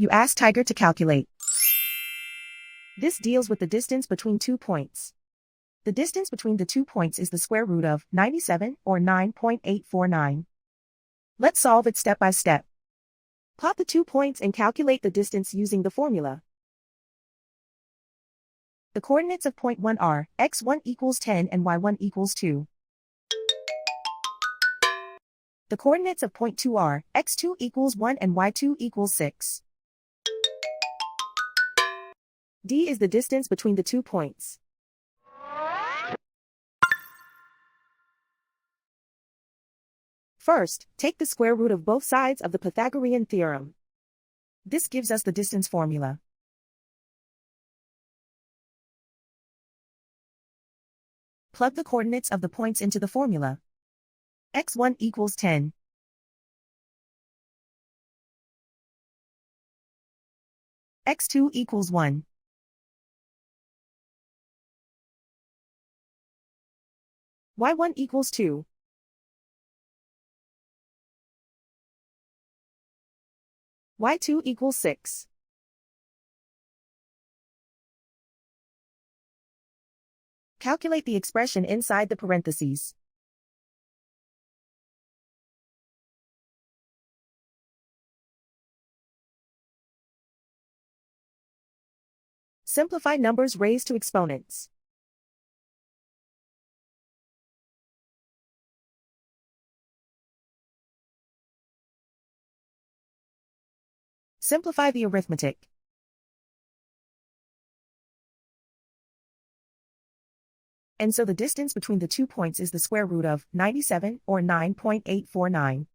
You ask Tiger to calculate. This deals with the distance between 2 points. The distance between the 2 points is the square root of 97, or 9.849. Let's solve it step by step. Plot the 2 points and calculate the distance using the formula. The coordinates of point 1 are x1 equals 10 and y1 equals 2. The coordinates of point 2 are x2 equals 1 and y2 equals 6. D is the distance between the 2 points. First, take the square root of both sides of the Pythagorean theorem. This gives us the distance formula. Plug the coordinates of the points into the formula. x1 equals 10. x2 equals 1. y1 equals 2. y2 equals 6. Calculate the expression inside the parentheses. Simplify numbers raised to exponents. Simplify the arithmetic. And so the distance between the 2 points is the square root of 97, or 9.849.